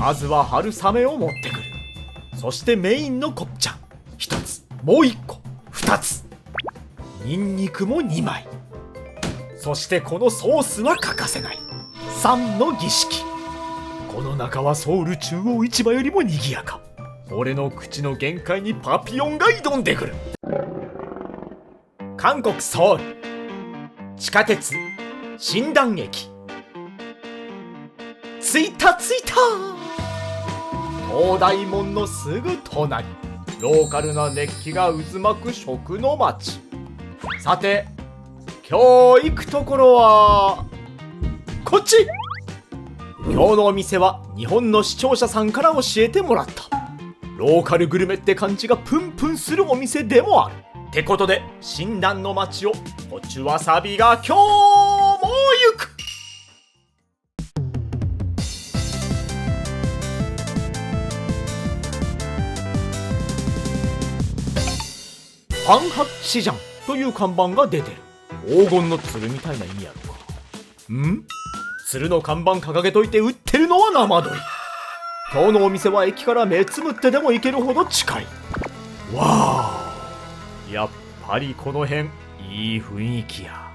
まずは春雨を持ってくる。そしてメインのコプチャン1つ、もう1個、2つ、ニンニクも2枚、そしてこのソースは欠かせない3の儀式。この中はソウル中央市場よりも賑やか。俺の口の限界にパピヨンが挑んでくる。韓国ソウル地下鉄新団駅。着いた着いた。東大門のすぐ隣、ローカルな熱気が渦巻く食の街。さて今日行くところはこっち。今日のお店は日本の視聴者さんから教えてもらったローカルグルメって感じがプンプンするお店でもあるってことで、診断の街をこちわさびが今日も行く。韓白市場という看板が出てる。黄金の鶴みたいな意味やろか。鶴の看板掲げといて売ってるのは生鶏。今日のお店は駅から目つむってでも行けるほど近い。わー、やっぱりこの辺いい雰囲気や。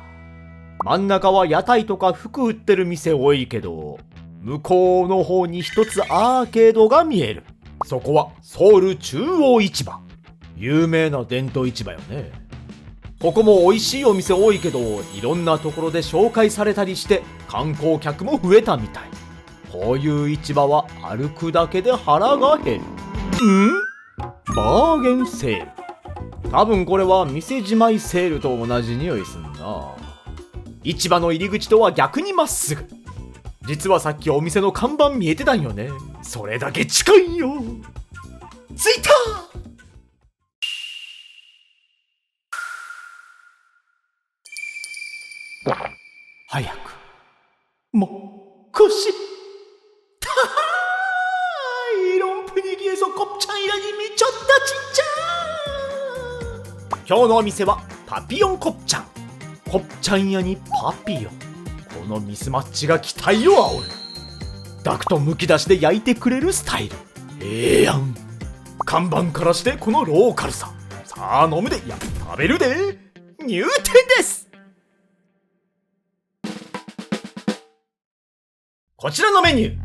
真ん中は屋台とか服売ってる店多いけど、向こうの方に一つアーケードが見える。そこはソウル中央市場、有名な伝統市場よね。ここも美味しいお店多いけど、いろんなところで紹介されたりして観光客も増えたみたい。こういう市場は歩くだけで腹が減る。バーゲンセール。多分これは店じまいセールと同じ匂いすんな。市場の入り口とは逆にまっすぐ。実はさっきお店の看板見えてたんよね。それだけ近いよ。着いた。早くもう腰たーい런분위기에서 곱창이라니 미쳤다 진짜。今日のお店はパピヨンコプチャン。コプチャン屋にパピヨン、このミスマッチが期待を煽る。ダクトむき出しで焼いてくれるスタイル。やん。看板からしてこのローカルさ。さあ飲むで、いや食べるで。入店です。こちらのメニュ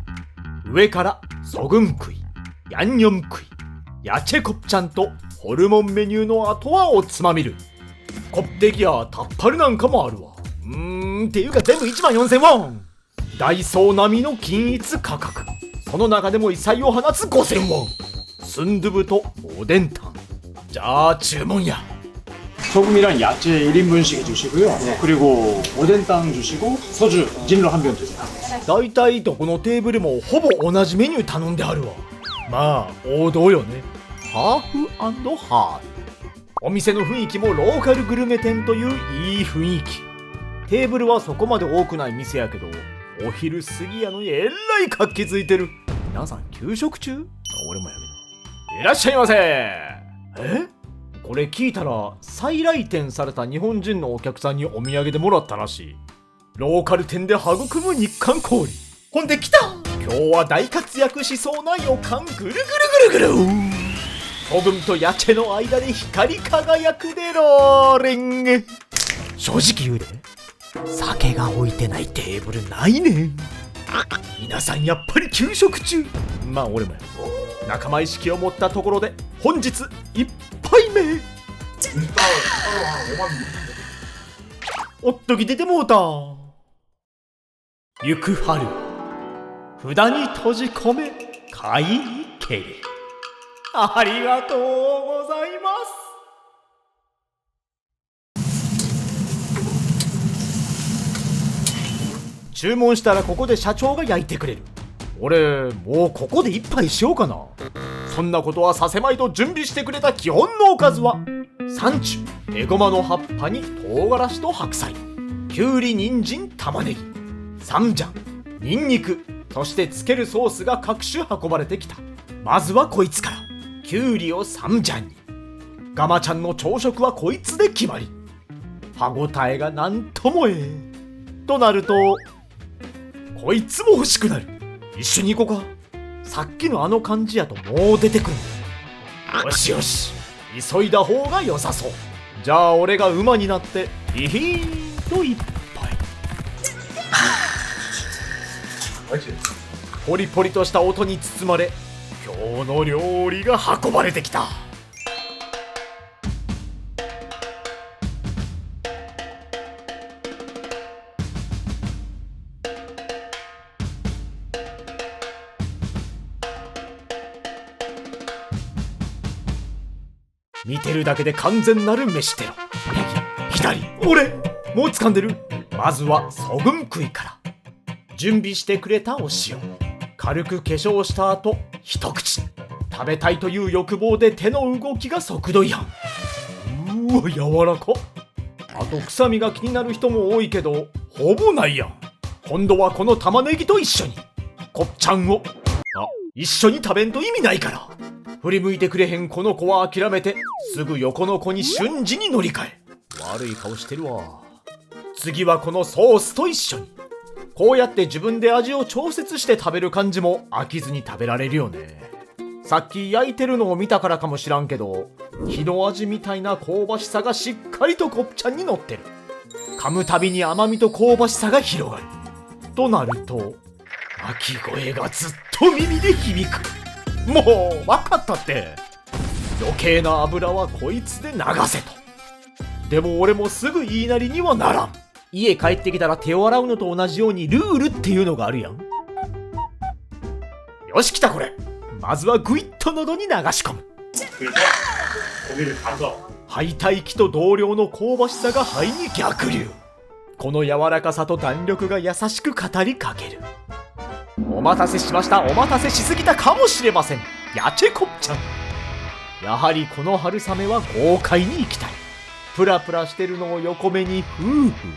ー、上からソグンクイ、ヤンニョムクイ、ヤチェコプチャンとホルモンメニューの後はおつまみ類。コッペギやタッパルなんかもあるわ。っていうか全部1万4000ウォン。ダイソー並みの均一価格。その中でも異彩を放つ5000ウォン。スンドゥブとおでんたん。じゃあ注文や。소금이랑 야채 1인분씩 해주시고요. 그리고 오뎅탕 주시고 소주 진로 한 병 주세요. だいたいどこのテーブルもほぼ同じメニュー頼んであるわ。まあ王道よね。ハーフ&ハーフ。お店の雰囲気もローカルグルメ店といういい雰囲気。テーブルはそこまで多くない店やけど、お昼過ぎやのにえらい活気づいてる。皆さん休食中？俺もやけど。いらっしゃいませ。これ聞いたら再来店された日本人のお客さんにお土産でもらったらしい。ローカル店で育む日韓氷。ほんで来た。今日は大活躍しそうな予感。ぐるぐるぐるぐる。ソグムとヤチェの間で光り輝くでローリング。正直言うで、酒が置いてないテーブルないねん。皆さんやっぱり休食中。まあ俺もや。仲間意識を持ったところで本日1杯目。おっとき出てもうた。行く春、札に閉じ込め買いにけり。ありがとうございます。注文したらここで社長が焼いてくれる。俺もうここで一杯しようかな。そんなことはさせまいと準備してくれた基本のおかずは、サンチュ、エゴマの葉っぱに唐辛子と白菜、きゅうり、人参、玉ねぎ、サムジャン、ニンニク、そしてつけるソースが各種運ばれてきた。まずはこいつから。きゅうりをサムジャンに。ガマちゃんの朝食はこいつで決まり。歯ごたえがなんともええとなると、こいつも欲しくなる。一緒に行こうか。さっきのあの感じやともう出てくる。よしよし、急いだ方が良さそう。じゃあ俺が馬になってビヒーンと一杯。ポリポリとした音に包まれ、今日の料理が運ばれてきた。見てるだけで完全なる飯テロ。右左俺もう掴んでる。まずはソグン食いから。準備してくれたお塩、軽く化粧した後一口。食べたいという欲望で手の動きが速度違反。うわ柔らか。あと臭みが気になる人も多いけどほぼないやん。今度はこの玉ねぎと一緒にこっちゃんを一緒に食べんと意味ないから。振り向いてくれへんこの子は諦めてすぐ横の子に瞬時に乗り換え。悪い顔してるわ。次はこのソースと一緒に。こうやって自分で味を調節して食べる感じも飽きずに食べられるよね。さっき焼いてるのを見たからかもしらんけど、火の味みたいな香ばしさがしっかりとこっちゃんに乗ってる。噛むたびに甘みと香ばしさが広がる。となると鳴き声がずっと耳で響く。もう分かったって。余計な油はこいつで流せと。でも俺もすぐ言いなりにはならん。家帰ってきたら手を洗うのと同じようにルールっていうのがあるやん。よし来たこれ。まずはグイッと喉に流し込む。吐いた息と同量の香ばしさが肺に逆流。この柔らかさと弾力が優しく語りかける。お待たせしました。お待たせしすぎたかもしれません。やちこっちゃん。やはりこの春雨は豪快にいきたい。プラプラしてるのを横目にフーフー。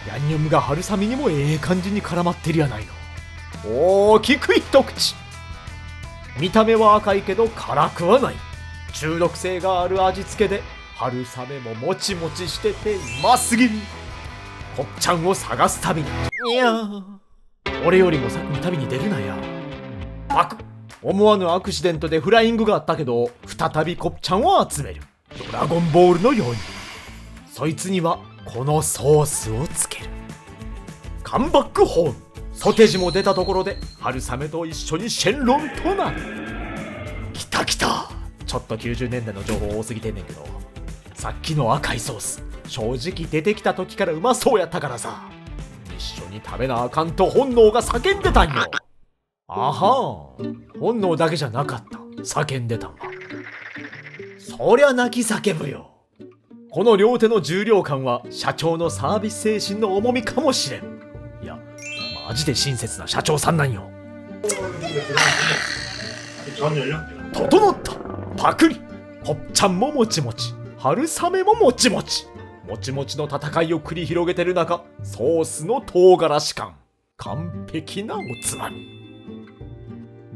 ヤンニョムが春雨にもええ感じに絡まってるやないの。大きく一口。見た目は赤いけど辛くはない。中毒性がある味付けで春雨ももちもちしててうますぎる。こっちゃんを探すたびにいやー、俺よりも先に旅に出るなや。パク。思わぬアクシデントでフライングがあったけど再びコッちゃんを集める。ドラゴンボールのように。そいつにはこのソースをつける。カムバックホーム。ソテジも出たところで春雨と一緒にシェンロンとなる。きたきた。ちょっと90年代の情報多すぎてんねんけど、さっきの赤いソース正直出てきた時からうまそうやったからさ、一緒に食べなあかんと本能が叫んでたんよ。あはん、本能だけじゃなかった。叫んでたんは。そりゃ泣き叫ぶよ。この両手の重量感は社長のサービス精神の重みかもしれん。いやマジで親切な社長さんなんよ。整った。パクリ。こっちゃんももちもち、春雨ももちもち。もちもちの戦いを繰り広げてる中、ソースの唐辛子感、完璧なおつまみ。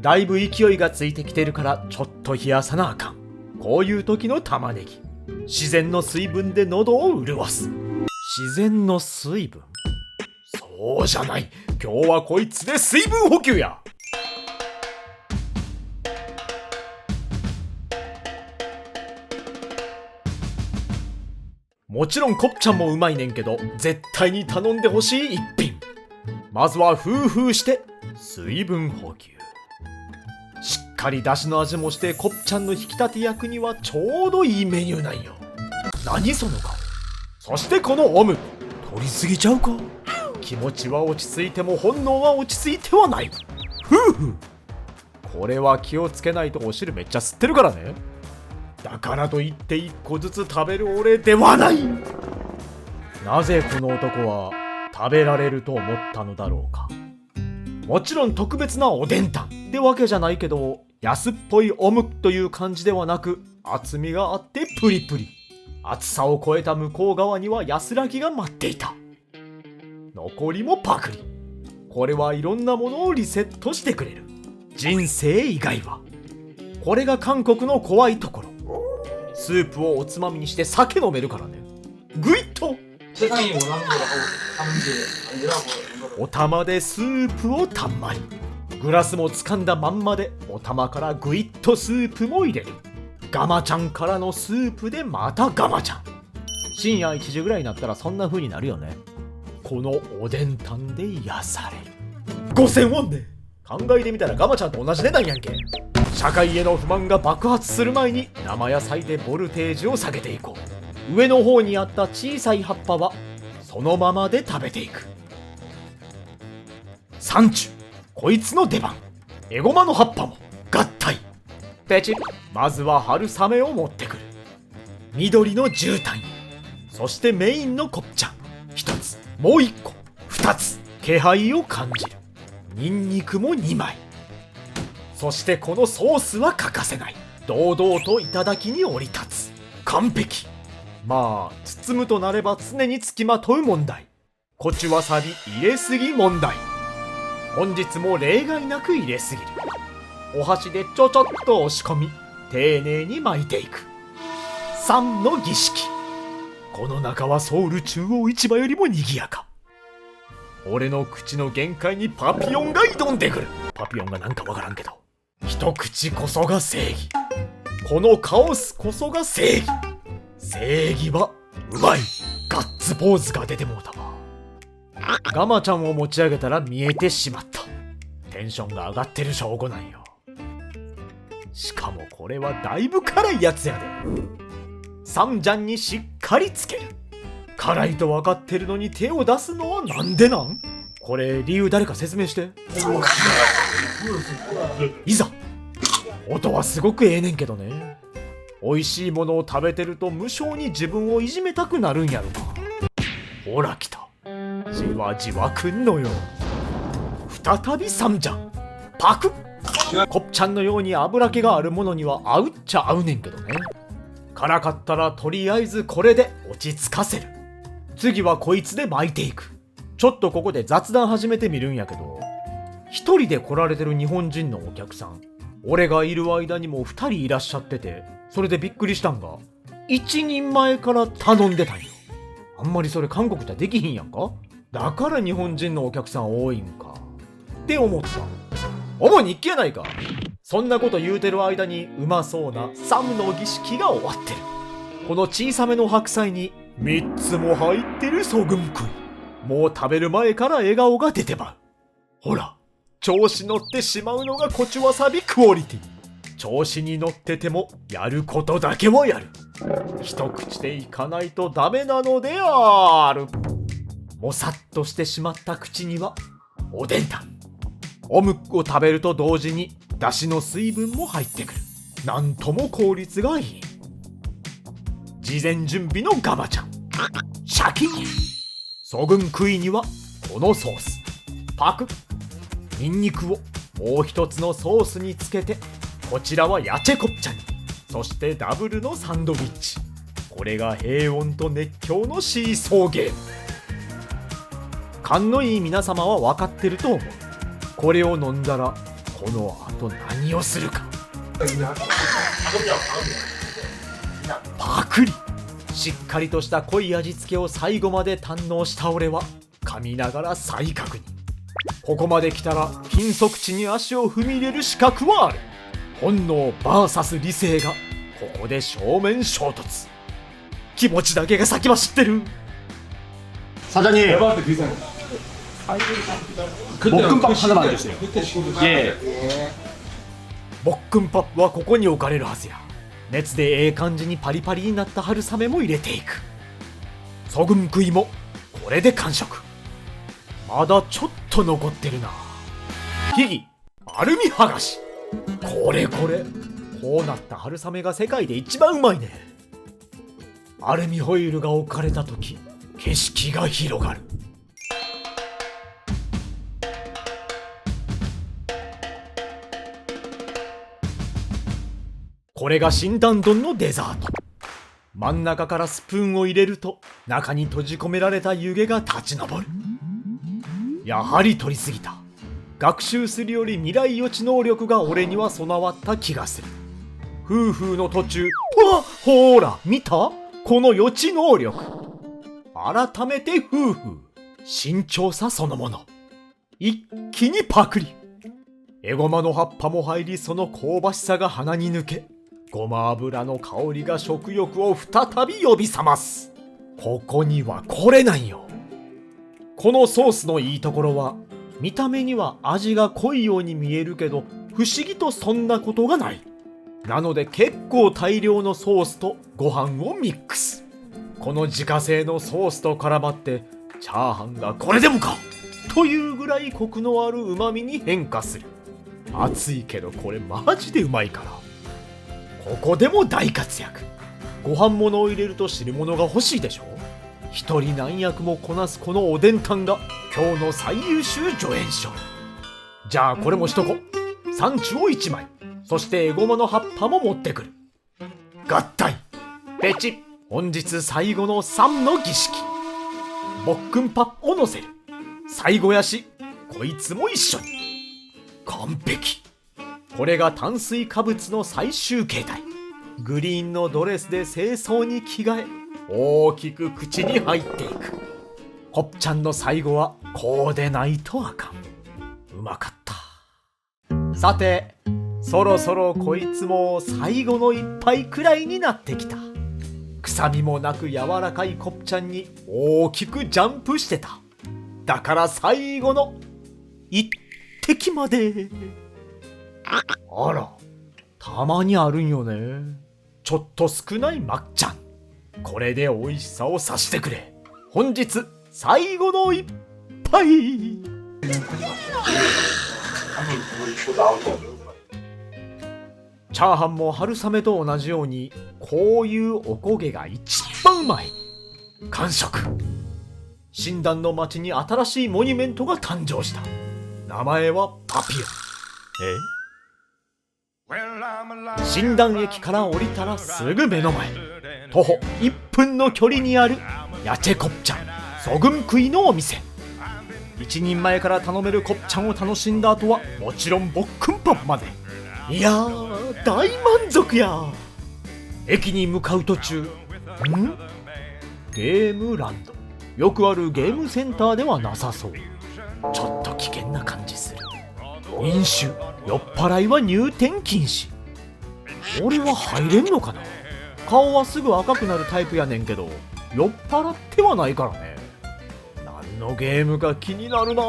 だいぶ勢いがついてきてるからちょっと冷やさなあかん。こういう時の玉ねぎ、自然の水分で喉を潤す。自然の水分？そうじゃない。今日はこいつで水分補給や。もちろんコッちゃんもうまいねんけど、絶対に頼んでほしい一品。まずはフーフーして水分補給。しっかり出汁の味もしてコッちゃんの引き立て役にはちょうどいいメニューなんよ。何その顔。そしてこのオム取りすぎちゃうか。気持ちは落ち着いても本能は落ち着いてはない。フーフー。これは気をつけないとお汁めっちゃ吸ってるからね。だからといって一個ずつ食べる俺ではない。なぜこの男は食べられると思ったのだろうか。もちろん特別なおでんたんってわけじゃないけど、安っぽいオムという感じではなく、厚みがあってプリプリ。厚さを超えた向こう側には安らぎが待っていた。残りもパクリ。これはいろんなものをリセットしてくれる。人生以外は。これが韓国の怖いところ。スープをおつまみにして酒飲めるからね。グイッとお玉でスープをたんまり。グラスも掴んだまんまでお玉からグイッとスープも入れる。ガマちゃんからのスープでまたガマちゃん。深夜1時ぐらいになったらそんな風になるよね。このおでんたんで癒される。5000ウォンね。考えてみたらガマちゃんと同じ値段やんけ。社会への不満が爆発する前に生野菜でボルテージを下げていこう。上の方にあった小さい葉っぱはそのままで食べていく。山中、こいつの出番。エゴマの葉っぱも合体。ペチッ。まずは春雨を持ってくる。緑の絨毯。そしてメインのコプチャン。一つ、もう一個、二つ。気配を感じる。ニンニクも2枚。そしてこのソースは欠かせない。堂々と頂に降り立つ。完璧。まあ包むとなれば常につきまとう問題。コチュわさび入れすぎ問題。本日も例外なく入れすぎる。お箸でちょちょっと押し込み丁寧に巻いていく。3の儀式。この中はソウル中央市場よりも賑やか。俺の口の限界にパピヨンが挑んでくる。パピヨンがなんかわからんけど、一口こそが正義。このカオスこそが正義。正義はうまい。ガッツポーズが出てもうたわ。ガマちゃんを持ち上げたら見えてしまった。テンションが上がってる証拠なんよ。しかもこれはだいぶ辛いやつやで。サムジャンにしっかりつける。辛いと分かってるのに手を出すのはなんでなん？これ理由誰か説明して。いざ。音はすごくええねんけどね。美味しいものを食べてると無性に自分をいじめたくなるんやろか。ほら来た。じわじわくんのよ。再びサムジャン。パクッ。コプちゃんのように油気があるものには合うっちゃ合うねんけどね。辛かったらとりあえずこれで落ち着かせる。次はこいつで巻いていく。ちょっとここで雑談始めてみるんやけど、一人で来られてる日本人のお客さん、俺がいる間にも2人いらっしゃってて、それでびっくりしたんが、1人前から頼んでたんよ。あんまりそれ韓国じゃできひんやんか。だから日本人のお客さん多いんかって思った。主に日記やないか。そんなこと言うてる間にうまそうなサムの儀式が終わってる。この小さめの白菜に3つも入ってるソグンクイ。もう食べる前から笑顔が出てまう。ほら、調子乗ってしまうのがコチュわさびクオリティ。調子に乗っててもやることだけはやる。一口でいかないとダメなのである。もさっとしてしまった口にはおでんだ。おむっを食べると同時にだしの水分も入ってくる。なんとも効率がいい。事前準備のガマちゃん。シャキッ。ソグンクイにはこのソース。パクッ。ニンニクをもう一つのソースにつけて、こちらはヤチェコプチャに、そしてダブルのサンドイッチ。これが平穏と熱狂のシーソーゲーム。勘のいい皆様は分かってると思う。これを飲んだらこの後何をするか。パクリ。しっかりとした濃い味付けを最後まで堪能した俺は噛みながら再確認。ここまで来たら金足地に足を踏み入れる資格はある。本能 VS 理性がここで正面衝突。気持ちだけが先走ってる。 사장님 볶음밥 하나만 주세요. 예. ボックンパップはここに置かれるはずや。熱でええ感じにパリパリになった春雨も入れていく。ソグンクイもこれで完食。まだちょっと残ってるな。秘技アルミ剥がし。これこうなった春雨が世界で一番うまいね。アルミホイルが置かれた時、景色が広がる。これが新丹丼のデザート。真ん中からスプーンを入れると中に閉じ込められた湯気が立ち上る。やはり取りすぎた。学習するより未来予知能力が俺には備わった気がする。夫婦の途中、ほーら見たこの予知能力。改めて夫婦、慎重さそのもの。一気にパクリ。エゴマの葉っぱも入り、その香ばしさが鼻に抜け、ごま油の香りが食欲を再び呼び覚ます。ここにはこれなんよ。このソースのいいところは、見た目には味が濃いように見えるけど、不思議とそんなことがない。なので結構大量のソースとご飯をミックス。この自家製のソースと絡まって、チャーハンがこれでもかというぐらいコクのある旨味に変化する。熱いけどこれマジでうまいから。ここでも大活躍。ご飯物を入れると汁物が欲しいでしょ。一人何役もこなすこのおでんたんが今日の最優秀助演賞。じゃあこれもしとこ。サンチュを1枚、そしてエゴマの葉っぱも持ってくる。合体ペチ。本日最後の3の儀式。ボックンパッを乗せる。最後やし、こいつも一緒に。完璧。これが炭水化物の最終形態。グリーンのドレスで清掃に着替え、大きく口に入っていく。コッちゃんの最後はこうでないとあかん。うまかった。さて、そろそろこいつも最後の一杯くらいになってきた。臭みもなく柔らかいコッちゃんに大きくジャンプしてた。だから最後の一滴まで。あら、たまにあるんよね。ちょっと少ないまっちゃん。これで美味しさをさしてくれ。本日最後の一杯。チャーハンも春雨と同じようにこういうおこげが一番うまい。完食。診断の町に新しいモニュメントが誕生した。名前はパピオ。診断駅から降りたらすぐ目の前、徒歩1分の距離にあるヤチェコッチャンソグンクイのお店。一人前から頼めるコッチャンを楽しんだ後はもちろんボックンパッまで。いやー大満足や。駅に向かう途中、ゲームランド。よくあるゲームセンターではなさそう。ちょっと危険な感じする。飲酒、酔っ払いは入店禁止。俺は入れんのかな。顔はすぐ赤くなるタイプやねんけど、酔っ払ってはないからね。何のゲームか気になるな。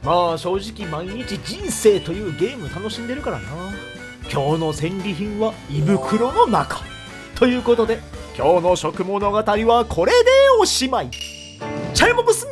まあ正直毎日人生というゲーム楽しんでるからな。今日の戦利品は胃袋の中ということで、今日の食物語はこれでおしまい。チャイモブス